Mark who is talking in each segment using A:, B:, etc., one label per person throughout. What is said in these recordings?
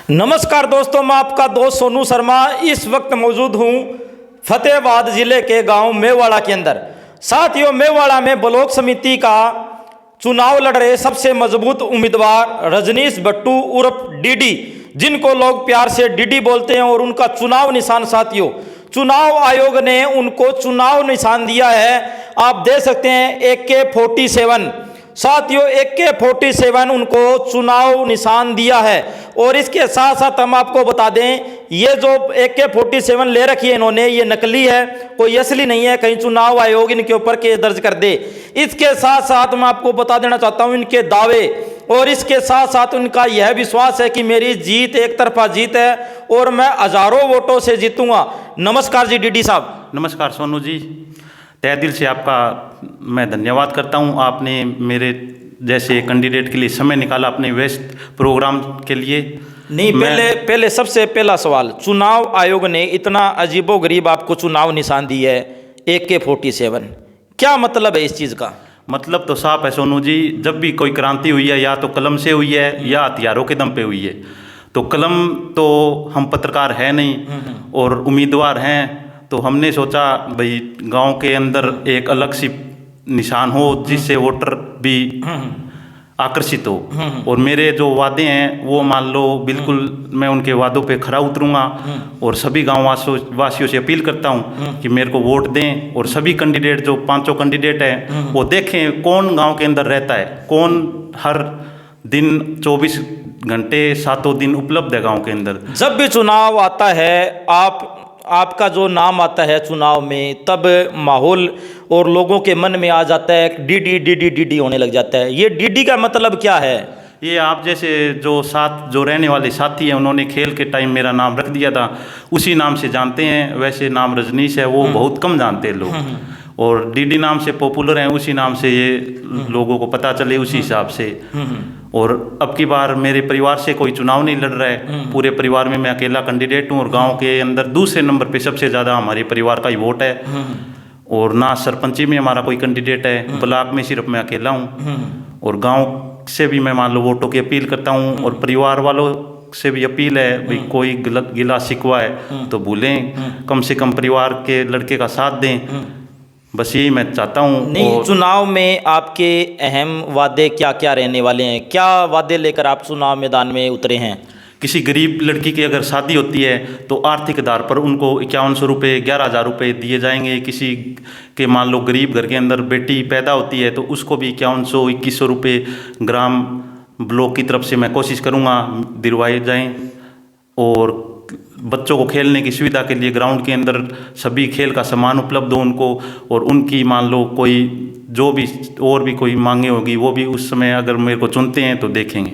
A: नमस्कार दोस्तों, मैं आपका दोस्त सोनू शर्मा इस वक्त मौजूद हूँ फतेहाबाद ज़िले के गांव मेवाड़ा के अंदर। साथियों, मेवाड़ा में ब्लॉक समिति का चुनाव लड़ रहे सबसे मजबूत उम्मीदवार रजनीश भट्टू उर्फ डीडी, जिनको लोग प्यार से डीडी बोलते हैं, और उनका चुनाव निशान साथियों, चुनाव आयोग ने उनको चुनाव निशान दिया है। आप देख सकते हैं AK-47 साथियों, AK-47 उनको चुनाव निशान दिया है। और इसके साथ साथ हम आपको बता दें, ये जो AK-47 ले रखी है इन्होंने, ये नकली है, कोई असली नहीं है, कहीं चुनाव आयोग इनके ऊपर केस दर्ज कर दे। इसके साथ साथ मैं आपको बता देना चाहता हूं इनके दावे, और इसके साथ साथ उनका यह विश्वास है कि मेरी जीत एक तरफा जीत है और मैं हजारों वोटों से जीतूंगा। नमस्कार जी डीडी साहब।
B: नमस्कार सोनू जी, तहे दिल से आपका मैं धन्यवाद करता हूं। आपने मेरे जैसे कैंडिडेट के लिए समय निकाला अपने व्यस्त प्रोग्राम के लिए।
A: नहीं, पहले सबसे पहला सवाल, चुनाव आयोग ने इतना अजीबोगरीब आपको चुनाव निशान दी है AK-47, क्या मतलब है इस चीज़ का?
B: मतलब तो साफ है सोनू जी, जब भी कोई क्रांति हुई है या तो कलम से हुई है या हथियारों के दम पे हुई है। तो कलम तो हम पत्रकार है नहीं और उम्मीदवार हैं, तो हमने सोचा भाई गांव के अंदर एक अलग सी निशान हो जिससे वोटर भी आकर्षित हो। और मेरे जो वादे हैं वो मान लो बिल्कुल मैं उनके वादों पे खरा उतरूंगा। और सभी गाँव वासियों से अपील करता हूं कि मेरे को वोट दें। और सभी कैंडिडेट जो 5 कैंडिडेट हैं वो देखें कौन गांव के अंदर रहता है, कौन हर दिन 24 घंटे 7 दिन उपलब्ध है गांव के अंदर।
A: जब भी चुनाव आता है, आपका जो नाम आता है चुनाव में, तब माहौल और लोगों के मन में आ जाता है डीडी डीडी डीडी होने लग जाता है। ये डीडी का मतलब क्या है?
B: ये आप जैसे जो रहने वाले साथी हैं उन्होंने खेल के टाइम मेरा नाम रख दिया था, उसी नाम से जानते हैं। वैसे नाम रजनीश है वो बहुत कम जानते हैं लोग, और डीडी नाम से पॉपुलर हैं, उसी नाम से ये लोगों को पता चले उसी हिसाब से। और अब की बार मेरे परिवार से कोई चुनाव नहीं लड़ रहा है, पूरे परिवार में मैं अकेला कैंडिडेट हूँ। और गांव के अंदर दूसरे नंबर पे सबसे ज़्यादा हमारे परिवार का ही वोट है। और ना सरपंची में हमारा कोई कैंडिडेट है, ब्लॉक में सिर्फ मैं अकेला हूँ। और गांव से भी मैं मान लो वोटों की अपील करता हूँ, और परिवार वालों से भी अपील है भाई कोई गिला शिकवा है तो भूलें, कम से कम परिवार के लड़के का साथ दें, बस यही मैं चाहता हूँ।
A: नहीं, चुनाव में आपके अहम वादे क्या क्या रहने वाले हैं? क्या वादे लेकर आप चुनाव मैदान में उतरे हैं?
B: किसी गरीब लड़की की अगर शादी होती है तो आर्थिक आधार पर उनको 5100 रुपये 11,000 रुपये दिए जाएंगे। किसी के मान लो गरीब घर के अंदर बेटी पैदा होती है तो उसको भी 5100 2100 रुपये ग्राम ब्लॉक की तरफ से मैं कोशिश करूँगा दिलवाए जाएँ। और बच्चों को खेलने की सुविधा के लिए ग्राउंड के अंदर सभी खेल का सामान उपलब्ध हो उनको। और उनकी मान लो कोई जो भी और भी कोई मांगे होगी वो भी उस समय अगर मेरे को चुनते हैं तो देखेंगे।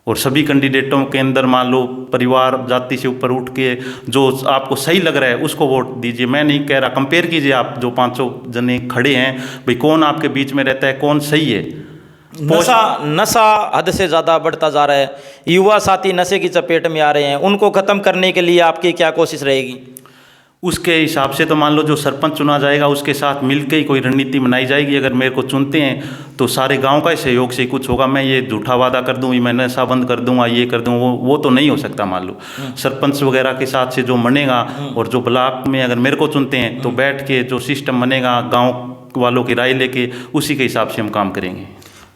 B: और सभी कैंडिडेटों के अंदर मान लो परिवार जाति से ऊपर उठ के जो आपको सही लग रहा है उसको वोट दीजिए। मैं नहीं कह रहा, कंपेयर कीजिए आप जो 5 जने खड़े हैं भाई कौन आपके बीच में रहता है, कौन सही है।
A: नशा हद से ज़्यादा बढ़ता जा रहा है, युवा साथी नशे की चपेट में आ रहे हैं, उनको ख़त्म करने के लिए आपकी क्या कोशिश रहेगी?
B: उसके हिसाब से तो मान लो जो सरपंच चुना जाएगा उसके साथ मिलकर ही कोई रणनीति बनाई जाएगी। अगर मेरे को चुनते हैं तो सारे गांव का सहयोग से कुछ होगा। मैं ये झूठा वादा कर दूँ मैं नशा बंद कर दूँगा, ये कर दूँ, वो तो नहीं हो सकता। मान लो सरपंच वगैरह के साथ से जो बनेगा, और जो ब्लॉक में अगर मेरे को चुनते हैं तो बैठ के जो सिस्टम बनेगा गाँव वालों की राय लेके उसी के हिसाब से हम काम करेंगे।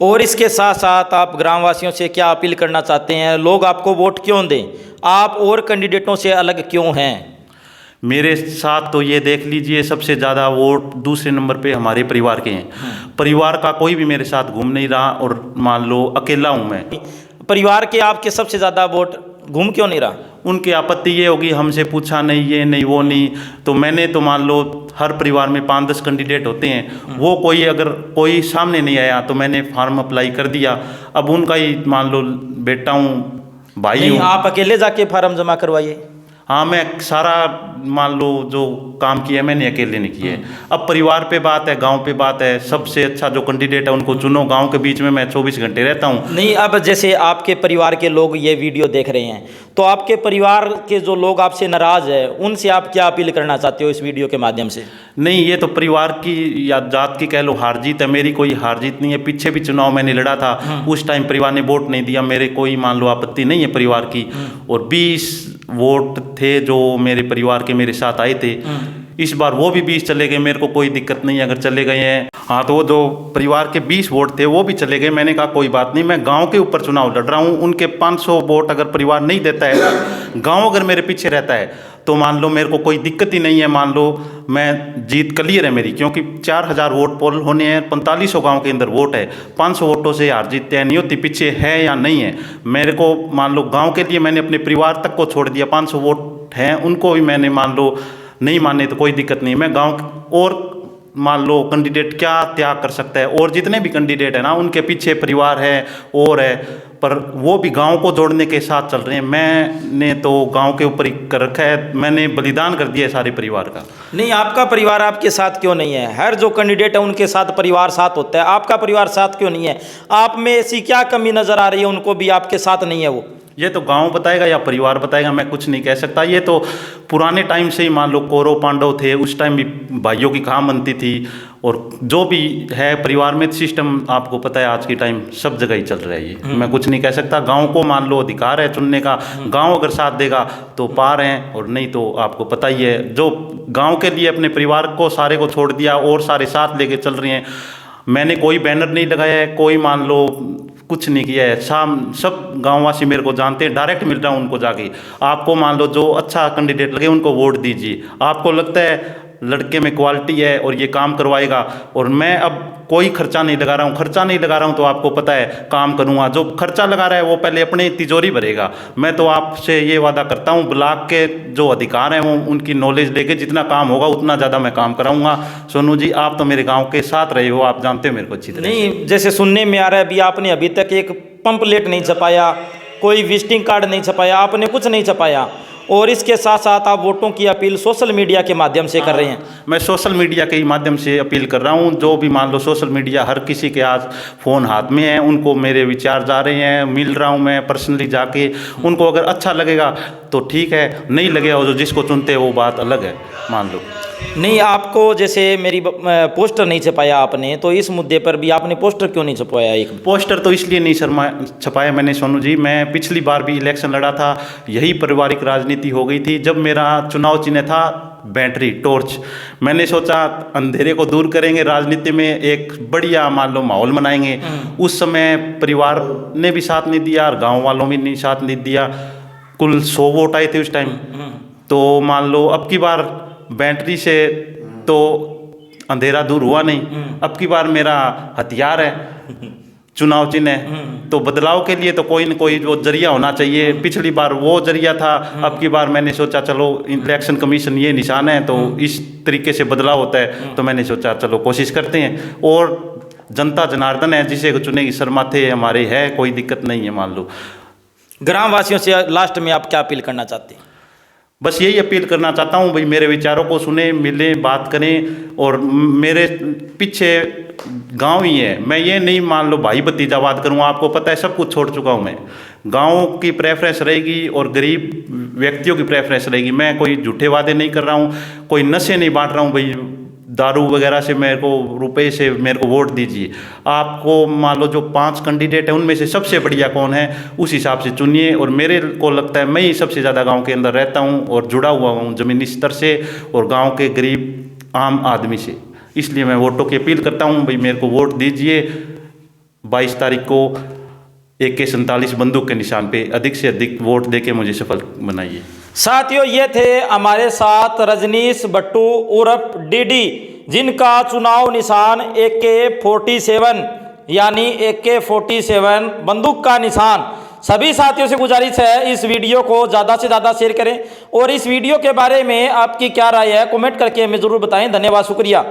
A: और इसके साथ साथ आप ग्रामवासियों से क्या अपील करना चाहते हैं? लोग आपको वोट क्यों दें? आप और कैंडिडेटों से अलग क्यों हैं?
B: मेरे साथ तो ये देख लीजिए सबसे ज़्यादा वोट दूसरे नंबर पे हमारे परिवार के हैं। परिवार का कोई भी मेरे साथ घूम नहीं रहा, और मान लो अकेला हूँ मैं।
A: परिवार के आपके सबसे ज़्यादा वोट घूम क्यों नहीं रहा?
B: उनकी आपत्ति ये होगी हमसे पूछा नहीं, ये नहीं वो नहीं। तो मैंने तो मान लो हर परिवार में 5-10 कैंडिडेट होते हैं, वो कोई अगर कोई सामने नहीं आया तो मैंने फॉर्म अप्लाई कर दिया। अब उनका ही मान लो बेटा हूँ, भाई हूँ।
A: आप अकेले जाके फार्म जमा करवाइए।
B: हाँ, मैं सारा मान लो जो काम किया है मैंने अकेले नहीं किया है। अब परिवार पे बात है, गांव पे बात है, सबसे अच्छा जो कैंडिडेट है उनको चुनो। गांव के बीच में मैं 24 घंटे रहता हूँ।
A: नहीं, अब जैसे आपके परिवार के लोग ये वीडियो देख रहे हैं, तो आपके परिवार के जो लोग आपसे नाराज़ है उनसे आप क्या अपील करना चाहते हो इस वीडियो के माध्यम से?
B: नहीं, ये तो परिवार की या जात की कह लो हार जीत है, मेरी कोई हार जीत नहीं है। पीछे भी चुनाव मैंने लड़ा था, उस टाइम परिवार ने वोट नहीं दिया, मेरे कोई मान लो आपत्ति नहीं है परिवार की। और 20 वोट थे जो मेरे परिवार के मेरे साथ आए थे, इस बार वो भी 20 चले गए, मेरे को कोई दिक्कत नहीं है अगर चले गए हैं। हाँ, तो वो जो परिवार के 20 वोट थे वो भी चले गए, मैंने कहा कोई बात नहीं, मैं गांव के ऊपर चुनाव लड़ रहा हूँ। उनके 500 वोट अगर परिवार नहीं देता है, गांव अगर मेरे पीछे रहता है, तो मान लो मेरे को कोई दिक्कत ही नहीं है। मान लो मैं जीत क्लियर है मेरी, क्योंकि 4000 वोट पोल होने हैं, 4500 गाँव के अंदर वोट है, 500 वोटों से हार जीत तय नहीं होती, पीछे है या नहीं है। मेरे को मान लो गाँव के लिए मैंने अपने परिवार तक को छोड़ दिया, 500 वोट हैं उनको भी मैंने मान लो नहीं माने तो कोई दिक्कत नहीं। मैं गाँव और मान लो कैंडिडेट क्या त्याग कर सकता है, और जितने भी कैंडिडेट है ना उनके पीछे परिवार है और है, पर वो भी गांव को जोड़ने के साथ चल रहे हैं। मैंने तो गांव के ऊपर ही कर रखा है, मैंने बलिदान कर दिया है सारे परिवार का।
A: नहीं, आपका परिवार आपके साथ क्यों नहीं है? हर जो कैंडिडेट है उनके साथ परिवार साथ होता है, आपका परिवार साथ क्यों नहीं है? आप में ऐसी क्या कमी नज़र आ रही है उनको भी आपके साथ नहीं है वो?
B: ये तो गांव बताएगा या परिवार बताएगा, मैं कुछ नहीं कह सकता। ये तो पुराने टाइम से ही मान लो कौरव पांडव थे, उस टाइम भी भाइयों की कहाँ बनती थी। और जो भी है परिवार में सिस्टम आपको पता है, आज की टाइम सब जगह ही चल रहा है ये। मैं कुछ नहीं कह सकता। गांव को मान लो अधिकार है चुनने का, गांव अगर साथ देगा तो पार हैं, और नहीं तो आपको पता ही है, जो गाँव के लिए अपने परिवार को सारे को छोड़ दिया और सारे साथ लेके चल रहे हैं। मैंने कोई बैनर नहीं लगाया है, कोई मान लो कुछ नहीं किया है। सब गांववासी मेरे को जानते हैं, डायरेक्ट मिल रहा हूँ उनको जाके। आपको मान लो जो अच्छा कैंडिडेट लगे उनको वोट दीजिए। आपको लगता है लड़के में क्वालिटी है और ये काम करवाएगा, और मैं अब कोई खर्चा नहीं लगा रहा हूँ, खर्चा नहीं लगा रहा हूँ तो आपको पता है काम करूँगा। जो खर्चा लगा रहा है वो पहले अपनी तिजोरी भरेगा। मैं तो आपसे ये वादा करता हूँ, ब्लॉक के जो अधिकार हैं वो उनकी नॉलेज लेके जितना काम होगा उतना ज़्यादा मैं काम कराऊंगा। सोनू जी, आप तो मेरे गाँव के साथ रहे हो, आप जानते हो मेरे को अच्छी तरह।
A: नहीं, जैसे सुनने में आ रहा है अभी आपने अभी तक एक पंपलेट नहीं छपाया, कोई विजिटिंग कार्ड नहीं छपाया, आपने कुछ नहीं छपाया, और इसके साथ साथ आप वोटों की अपील सोशल मीडिया के माध्यम से कर रहे हैं।
B: मैं सोशल मीडिया के माध्यम से अपील कर रहा हूँ। जो भी मान लो सोशल मीडिया, हर किसी के आज फ़ोन हाथ में है, उनको मेरे विचार जा रहे हैं, मिल रहा हूँ मैं पर्सनली जाके। उनको अगर अच्छा लगेगा तो ठीक है, नहीं लगेगा जो जिसको चुनते हैं वो बात अलग है, मान लो।
A: नहीं, आपको जैसे मेरी पोस्टर नहीं छपाया आपने, तो इस मुद्दे पर भी आपने पोस्टर क्यों नहीं छपाया? एक
B: पोस्टर तो इसलिए नहीं छपाया मैंने सोनू जी, मैं पिछली बार भी इलेक्शन लड़ा था, यही पारिवारिक राजनीति हो गई थी। जब मेरा चुनाव चिन्ह था बैटरी टॉर्च, मैंने सोचा अंधेरे को दूर करेंगे, राजनीति में एक बढ़िया मान लो माहौल बनाएंगे। उस समय परिवार ने भी साथ नहीं दिया और गाँव वालों ने भी साथ नहीं दिया। कुल 100 वोट आए थे उस टाइम। तो मान लो अब की बार बैटरी से तो अंधेरा दूर हुआ नहीं, अब की बार मेरा हथियार है चुनाव चिन्ह है। तो बदलाव के लिए तो कोई न कोई वो जरिया होना चाहिए। पिछली बार वो जरिया था, अब की बार मैंने सोचा चलो इलेक्शन कमीशन ये निशान है तो इस तरीके से बदलाव होता है, तो मैंने सोचा चलो कोशिश करते हैं। और जनता जनार्दन है, जिसे चुनेगी सर माथे हमारे है, कोई दिक्कत नहीं है। मान लो
A: ग्रामवासियों से लास्ट में आप क्या अपील करना चाहते हैं?
B: बस यही अपील करना चाहता हूँ भाई, मेरे विचारों को सुने, मिलें, बात करें। और मेरे पीछे गांव ही है, मैं ये नहीं मान लो भाई भतीजावाद करूँगा। आपको पता है सब कुछ छोड़ चुका हूँ मैं। गांव की प्रेफरेंस रहेगी और गरीब व्यक्तियों की प्रेफरेंस रहेगी। मैं कोई झूठे वादे नहीं कर रहा हूँ, कोई नशे नहीं बांट रहा हूँ भाई दारू वगैरह से मेरे को रुपए से मेरे को वोट दीजिए। आपको मान लो जो 5 कैंडिडेट है उनमें से सबसे बढ़िया कौन है उस हिसाब से चुनिए। और मेरे को लगता है मैं ही सबसे ज़्यादा गांव के अंदर रहता हूं और जुड़ा हुआ हूं ज़मीनी स्तर से और गांव के गरीब आम आदमी से, इसलिए मैं वोटों की अपील करता हूं भाई मेरे को वोट दीजिए। 22 तारीख को AK-47 बंदूक के निशान पे अधिक से अधिक वोट देके मुझे सफल बनाइए।
A: साथियों, ये थे हमारे साथ रजनीश भट्टू उर्फ डीडी, जिनका चुनाव निशान AK-47 यानी AK-47 बंदूक का निशान। सभी साथियों से गुजारिश है इस वीडियो को ज़्यादा से ज़्यादा शेयर करें और इस वीडियो के बारे में आपकी क्या राय है कमेंट करके हमें ज़रूर बताएं। धन्यवाद, शुक्रिया।